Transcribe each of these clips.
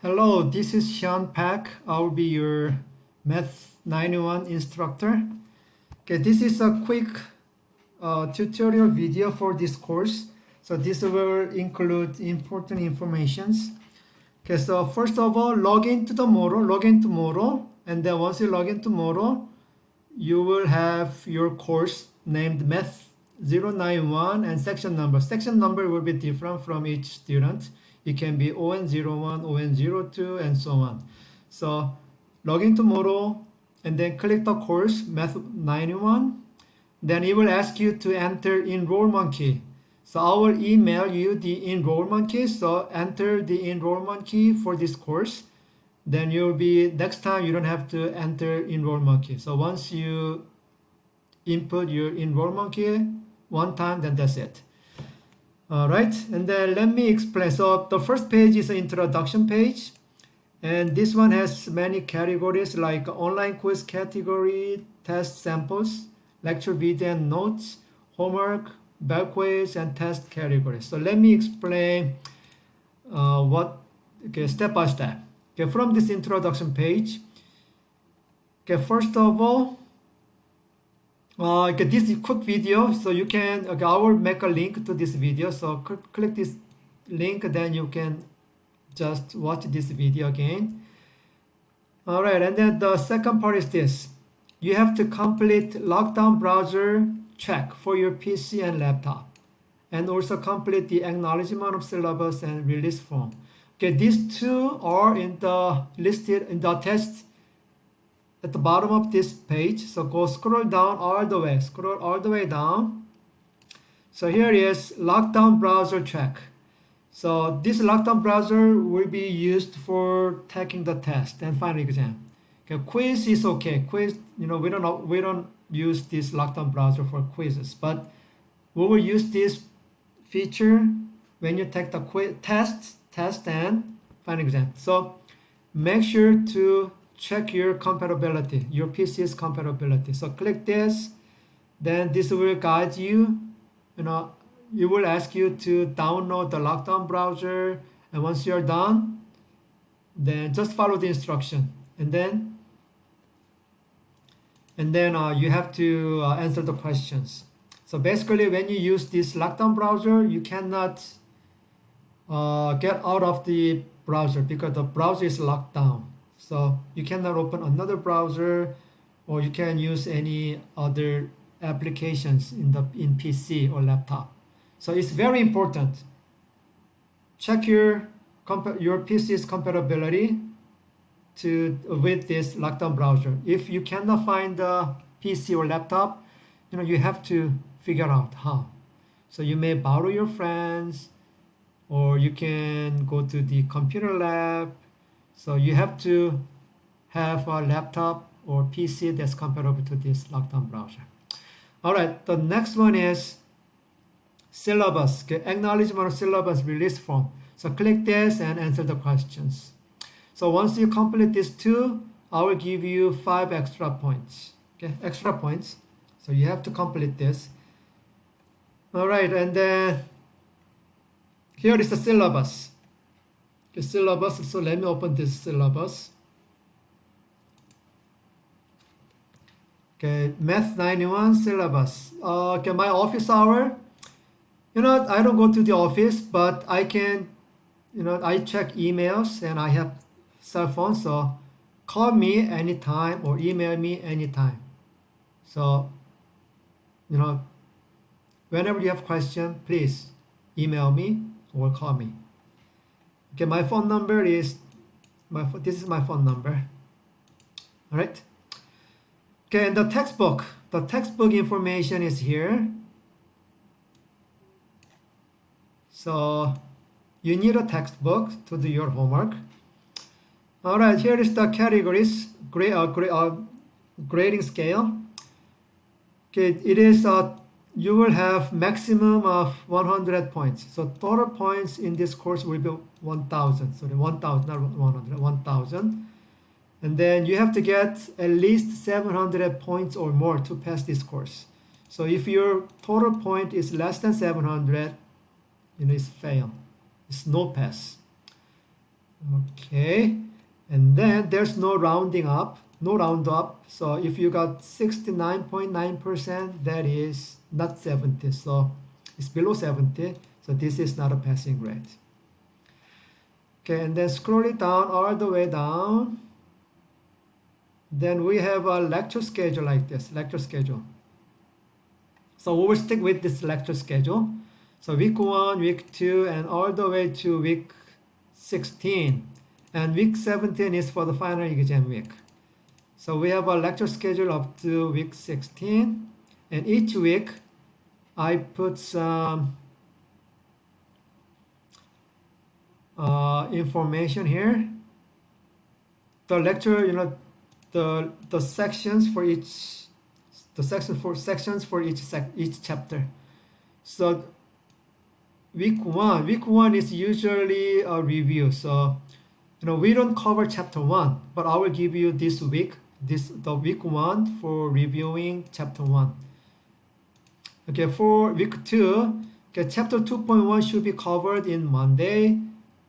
Hello, this is Sean Pak. I'll be your Math 91 instructor. Okay, this is a quick tutorial video for this course. So this will include important informations. Okay, so first of all, log into tomorrow, and then once you log in tomorrow, you will have your course named Math 091 and section number. Section number will be different from each student. It can be ON01, ON02, and so on. So log in tomorrow and then click the course Math 91. Then it will ask you to enter enrollment key. So I will email you the enrollment key. So enter the enrollment key for this course. Then you'll be, next time you don't have to enter enrollment key. So once you input your enrollment key one time, then that's it. All right, and then let me explain. So the first page is an introduction page, and this one has many categories like online quiz category, test samples, lecture video and notes, homework, bell quiz, and test categories. So let me explain step by step. Okay, from this introduction page. Okay, first of all, this is quick video, so you can, I will make a link to this video, so click this link, then you can just watch this video again. All right, and then the second part is this. You have to complete lockdown browser check for your PC and laptop, and also complete the acknowledgement of syllabus and release form. Okay, these two are listed in the test at the bottom of this page. So scroll all the way down. So here is lockdown browser check. So this lockdown browser will be used for taking the test and final exam. Okay, quiz is okay. Quiz, we don't use this lockdown browser for quizzes, but we will use this feature when you take the test and final exam. So make sure to check your compatibility, your PC's compatibility. So click this, then this will guide you. It will ask you to download the lockdown browser, and once you're done, then just follow the instruction, and then you have to answer the questions. So basically, when you use this lockdown browser, you cannot get out of the browser because the browser is locked down. So you cannot open another browser, or you can use any other applications in PC or laptop. So it's very important. Check your PC's compatibility with this lockdown browser. If you cannot find the PC or laptop, you have to figure out how. So you may borrow your friends, or you can go to the computer lab. So you have to have a laptop or PC that's compatible to this lockdown browser. All right, the next one is syllabus, acknowledgement of syllabus release form. So click this and answer the questions. So once you complete these two, I will give you 5 extra points. Okay, extra points. So you have to complete this. All right, and then here is the syllabus. The syllabus, so let me open this syllabus. Okay, Math 91 syllabus. Okay, my office hour. I don't go to the office, but I can, I check emails, and I have cell phone, so call me anytime or email me anytime. So, whenever you have question, please email me or call me. Okay, my phone number is this is my phone number. All right. Okay, and the textbook information is here. So you need a textbook to do your homework. All right, here is the categories, grading scale. Okay, it is you will have maximum of 100 points. So total points in this course will be 1,000. So 1,000, not 100, 1,000. And then you have to get at least 700 points or more to pass this course. So if your total point is less than 700, it's fail. It's no pass. Okay. Okay, and then there's no rounding up, no round up. So if you got 69.9%, that is not 70. So it's below 70. So this is not a passing grade. Okay, and then scroll it down all the way down. Then we have a lecture schedule like this, lecture schedule. So we will stick with this lecture schedule. So week 1, week 2, and all the way to week 16. And week 17 is for the final exam week. So we have a lecture schedule up to week 16. And each week, I put some information here. The lecture, the sections for each, sections for each chapter. So week one is usually a review. So we don't cover chapter 1, but I will give you this week, the week 1 for reviewing chapter 1. Okay, for week 2, okay, chapter 2.1 should be covered in Monday,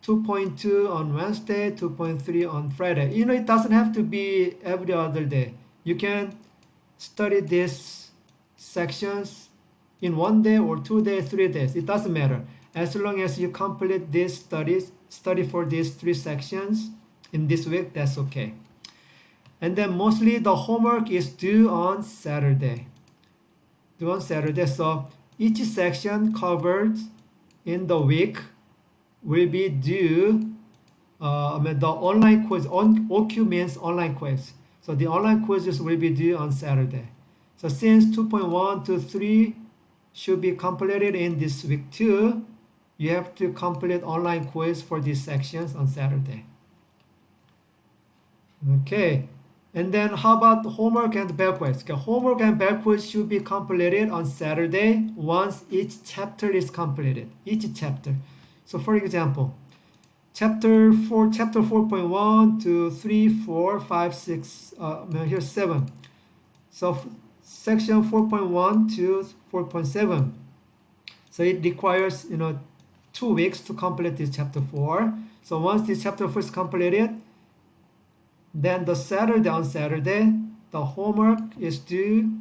2.2 on Wednesday, 2.3 on Friday. It doesn't have to be every other day. You can study these sections in 1 day or 2 days, 3 days. It doesn't matter. As long as you complete these study for these 3 sections in this week, that's okay. And then mostly the homework is due on Saturday. So each section covered in the week will be due, the online quiz, OQ means online quiz. So the online quizzes will be due on Saturday. So since 2.1 to 3 should be completed in this week 2, you have to complete online quiz for these sections on Saturday. Okay, and then how about homework and back quiz? Okay, homework and back quiz should be completed on Saturday once each chapter is completed. Each chapter. So for example, chapter 4.1 to 3, 4, 5, 6, here's 7. So section 4.1 to 4.7. So it requires 2 weeks to complete this chapter 4. So once this chapter 4 is completed, then on Saturday, the homework is due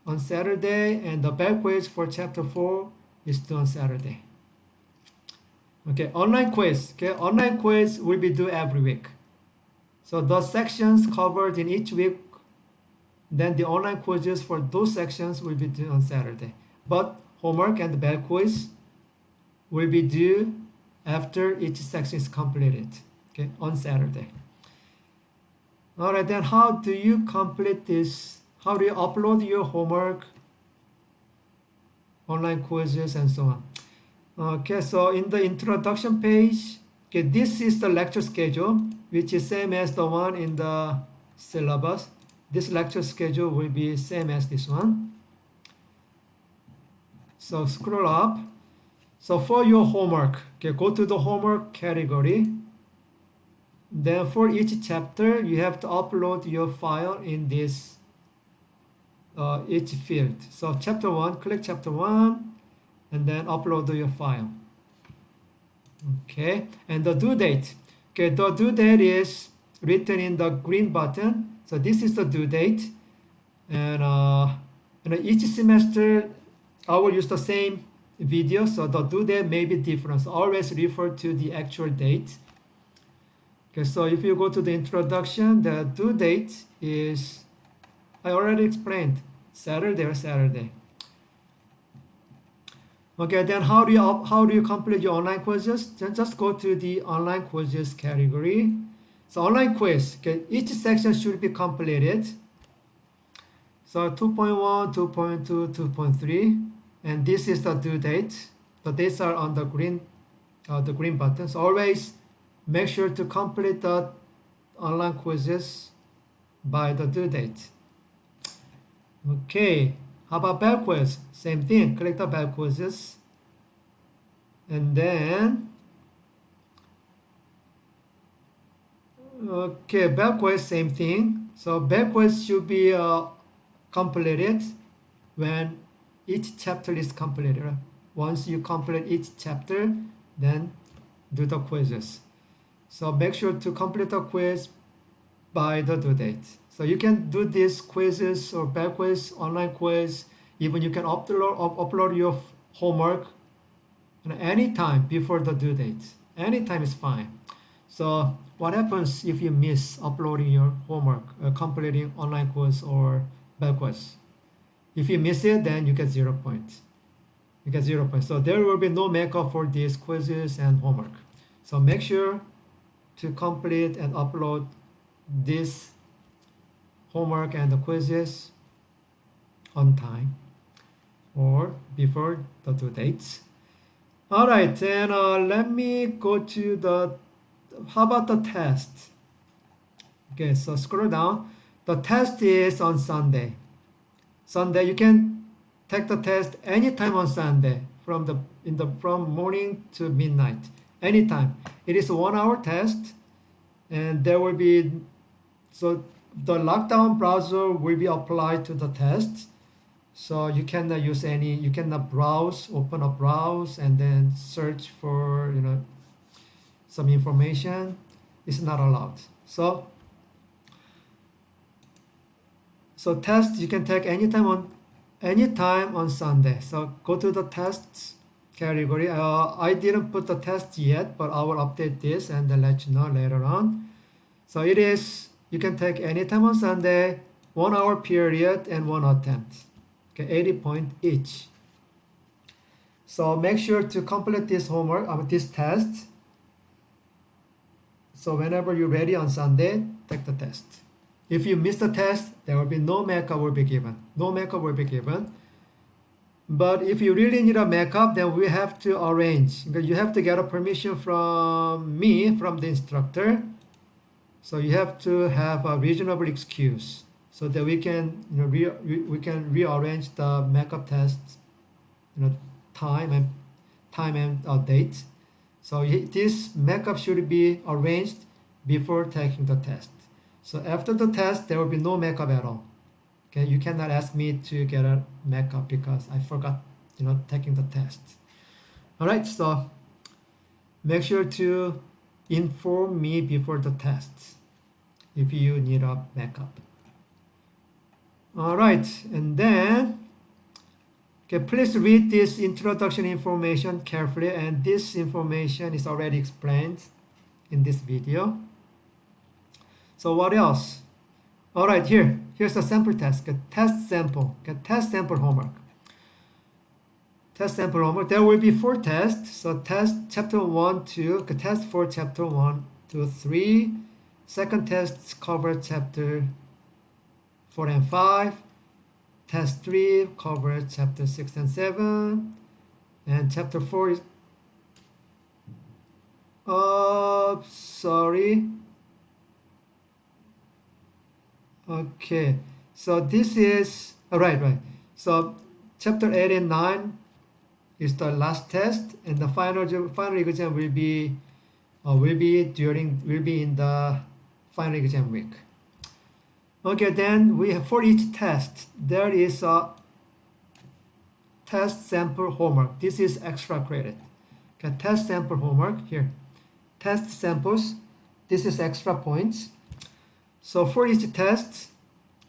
on Saturday, and the back quiz for chapter 4 is due on Saturday. Okay, online quiz. Okay, online quiz will be due every week. So the sections covered in each week, then the online quizzes for those sections will be due on Saturday. But homework and the back quiz will be due after each section is completed, okay, on Saturday. All right, then how do you complete this? How do you upload your homework, online quizzes, and so on? Okay, so in the introduction page, okay, this is the lecture schedule, which is same as the one in the syllabus. This lecture schedule will be same as this one. So scroll up. So for your homework, okay, go to the homework category. Then for each chapter, you have to upload your file in this each field. So chapter 1, click chapter 1, and then upload your file. Okay, and the due date. Okay, the due date is written in the green button. So this is the due date, and each semester I will use the same video, so the due date may be different. So always refer to the actual date. Okay, so if you go to the introduction, the due date is, I already explained, Saturday. Okay, then how do you complete your online quizzes? Then just go to the online quizzes category. So online quiz, okay, each section should be completed. So 2.1, 2.2, 2.3, and this is the due date. The dates are on the green button. So always make sure to complete the online quizzes by the due date. Okay, how about back quiz? Same thing, click the back quizzes. And then, okay, back quiz, same thing. So back quiz should be completed when each chapter is completed. Once you complete each chapter, then do the quizzes. So make sure to complete the quiz by the due date. So you can do these quizzes or back quiz, online quiz. Even you can upload your homework anytime before the due date. Anytime is fine. So what happens if you miss uploading your homework, completing online quiz or back quiz? If you miss it, then you get 0 points. You get 0 points. So there will be no makeup for these quizzes and homework. So make sure to complete and upload this homework and the quizzes on time or before the due dates. All right, and let me go to how about the test? Okay, so scroll down. The test is on Sunday. Sunday, you can take the test anytime on Sunday from morning to midnight, anytime. It is a 1 hour test, and there will be, so the lockdown browser will be applied to the test. So you cannot use you cannot browse, open a browse and then search for, some information. It's not allowed. So test you can take anytime on Sunday. So go to the tests category. I didn't put the test yet, but I will update this and then let you know later on. So it is, you can take anytime on Sunday, 1 hour period and 1 attempt. Okay, 80 points each. So make sure to complete this homework, this test. So whenever you're ready on Sunday, take the test. If you miss the test, there will be no makeup will be given. No makeup will be given. But if you really need a makeup, then we have to arrange. Because you have to get a permission from me, from the instructor. So you have to have a reasonable excuse so that we can, we can rearrange the makeup test, time and date. So this makeup should be arranged before taking the test. So after the test, there will be no makeup at all. Okay, you cannot ask me to get a makeup because I forgot, taking the test. All right, so make sure to inform me before the test if you need a makeup. All right, and then, okay, please read this introduction information carefully, and this information is already explained in this video. So what else? All right, here's the sample test. Okay, test sample. Okay, test sample homework. Test sample homework. There will be 4 tests. So test chapter 1, 2. Okay, test for chapter 1, 2, 3. Second test covers chapter 4 and 5. Test 3 covers chapter 6 and 7. And chapter 4 is, sorry. Okay, so this is, right. So chapter 8 and 9 is the last test, and the final exam will be in the final exam week. Okay, then we have, for each test there is a test sample homework. This is extra credit. Okay, test sample homework here. Test samples. This is extra points. So for each test,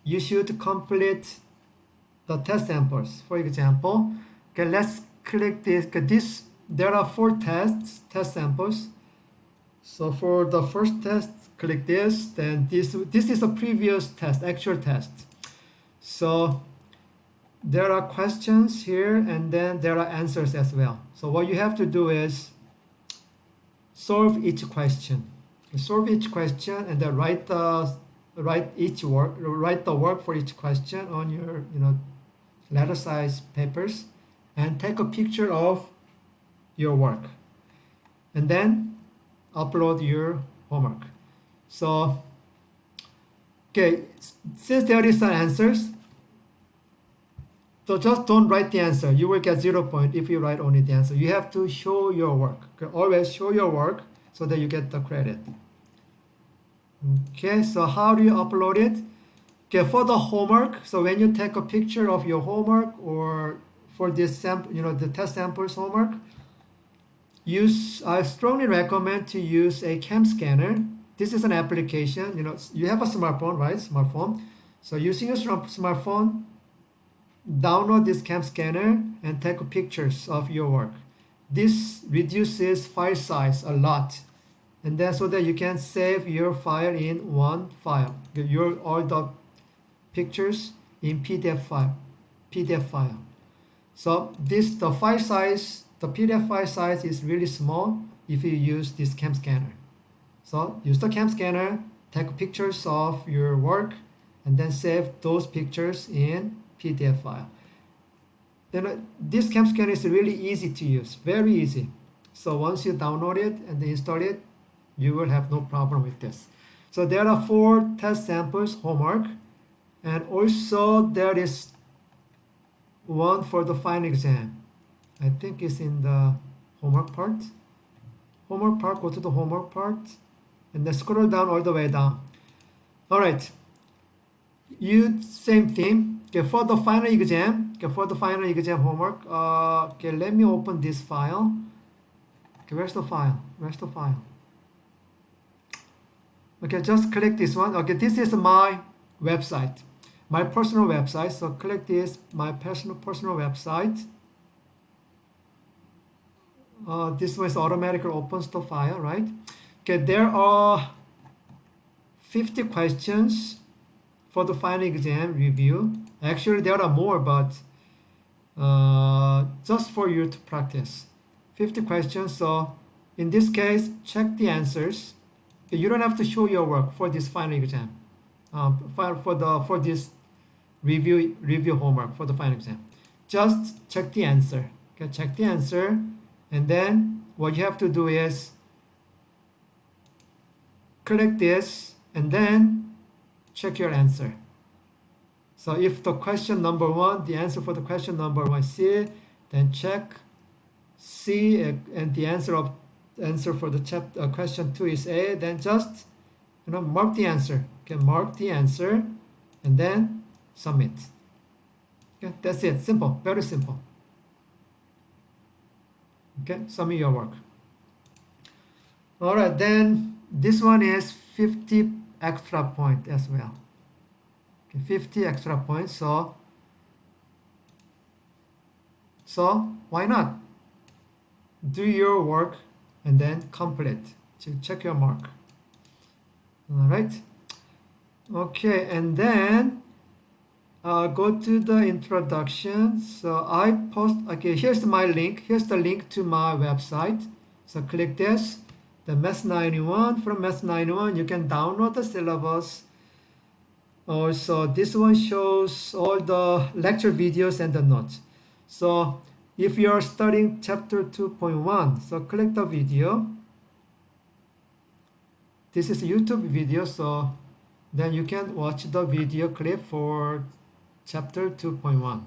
you should complete the test samples. For example, okay, let's click this. There are 4 test samples. So for the first test, click this. Then this is a previous test, actual test. So there are questions here, and then there are answers as well. So what you have to do is solve each question. Solve each question, and then write the work for each question on your letter size papers, and take a picture of your work, and then upload your homework. So okay, since there is some answers, so just don't write the answer. You will get 0 point if you write only the answer. You have to show your work. Okay? Always show your work so that you get the credit. Okay, so how do you upload it? Okay, for the homework, so when you take a picture of your homework, or for this sample, the test samples homework, I strongly recommend to use a cam scanner. This is an application. You have a smartphone, right? Smartphone. So using your smartphone, download this cam scanner and take pictures of your work. This reduces file size a lot, and then so that you can save your file in one file. All the pictures in PDF file. So the PDF file size is really small if you use this cam scanner. So use the cam scanner, take pictures of your work, and then save those pictures in PDF file. Then this cam scanner is really easy to use, very easy. So once you download it and install it, you will have no problem with this. So there are 4 test samples, homework, and also there is one for the final exam. I think it's in the homework part. Go to the homework part, and then scroll down all the way down. All right. Same thing. Okay, for the final exam. Homework. Okay, let me open this file. Okay, where's the file? Okay, just click this one. Okay, this is my website, my personal website. So click this, my personal website. This one is automatically opens the file, right? Okay, there are 50 questions for the final exam review. Actually, there are more, but just for you to practice. 50 questions. So in this case, check the answers. You don't have to show your work for this final exam. For this review homework for the final exam. Just check the answer. Okay, check the answer, and then what you have to do is click this and then check your answer. So if the question number 1, the answer for the question number 1 is C, then check C, and the answer for the question 2 is A, then just mark the answer. Okay, mark the answer and then submit. Okay, that's it. Simple, very simple. Okay, submit your work. All right, then this one is 50 extra point as well. Okay, 50 extra points. So why not do your work and then complete to check your mark. All right. Okay, and then go to the introduction. So here's my link. Here's the link to my website. So click this. The MA091. From MA091, you can download the syllabus. Also, this one shows all the lecture videos and the notes. So if you are studying chapter 2.1, so click the video. This is a YouTube video, so then you can watch the video clip for chapter 2.1.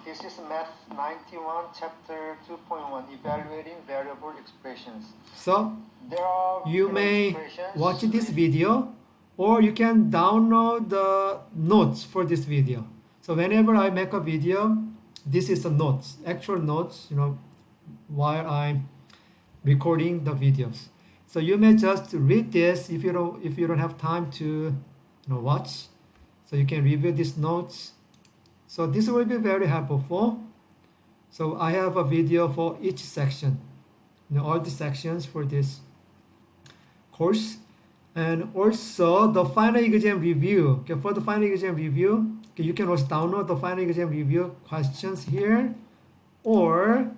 This is MA091 chapter 2.1, evaluating variable expressions. So you may watch this video, or you can download the notes for this video. So whenever I make a video, this is the notes, actual notes, while I'm recording the videos. So you may just read this if you don't have time to watch. So you can review these notes. So this will be very helpful. So I have a video for each section, all the sections for this course. And also the final exam review. Okay, for the final exam review, you can also download the final exam review questions here, or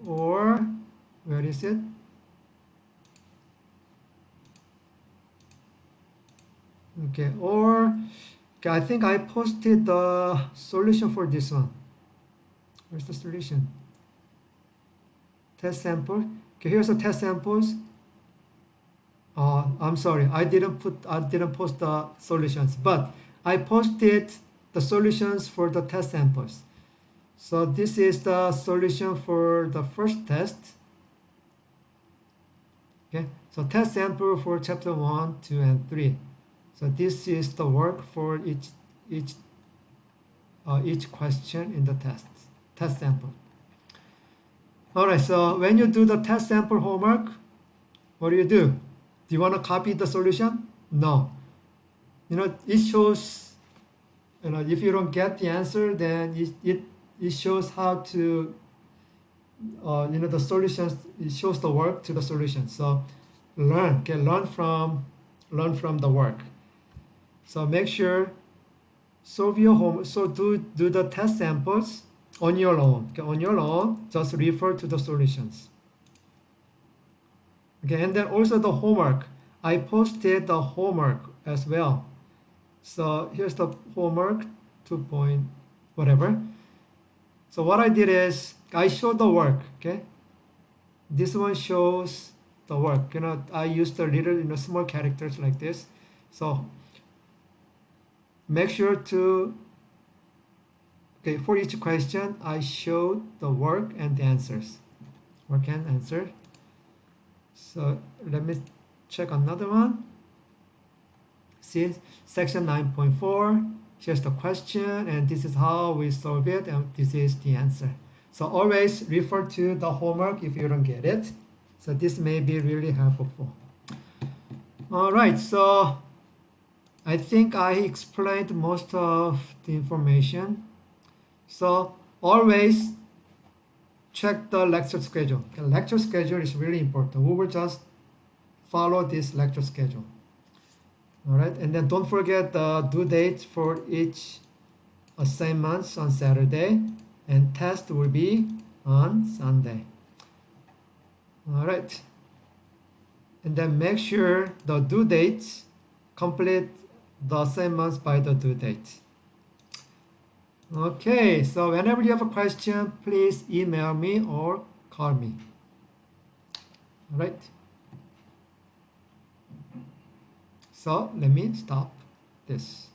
where is it? Okay, I think I posted the solution for this one. Where's the solution? Test sample. Okay, here's the test samples. I'm sorry, I didn't post the solutions, but I posted the solutions for the test samples. So this is the solution for the first test. Okay, so test sample for chapter 1, 2, and 3. So this is the work for each question in the test sample. Alright, so when you do the test sample homework, what do? Do you want to copy the solution? No. It shows, if you don't get the answer, then it shows how to, the solutions, it shows the work to the solution. So learn from the work. So make sure, solve your homework, so do the test samples on your own. Okay, on your own, just refer to the solutions. Okay, and then also the homework. I posted the homework as well. So here's the homework, 2 point whatever. So what I did is I showed the work. Okay, this one shows the work. I used the little small characters like this. So make sure to, okay, for each question I showed the work and the answers. Work and answer. So let me check another one. See, section 9.4, here's the question, and this is how we solve it, and this is the answer. So always refer to the homework if you don't get it. So this may be really helpful. All right, so I think I explained most of the information. So always check the lecture schedule. The lecture schedule is really important. We will just follow this lecture schedule. All right, and then don't forget the due date for each assignments on Saturday, and test will be on Sunday. All right, and then make sure the due dates, complete the assignments by the due date. Okay, so whenever you have a question, please email me or call me. All right. So let me stop this.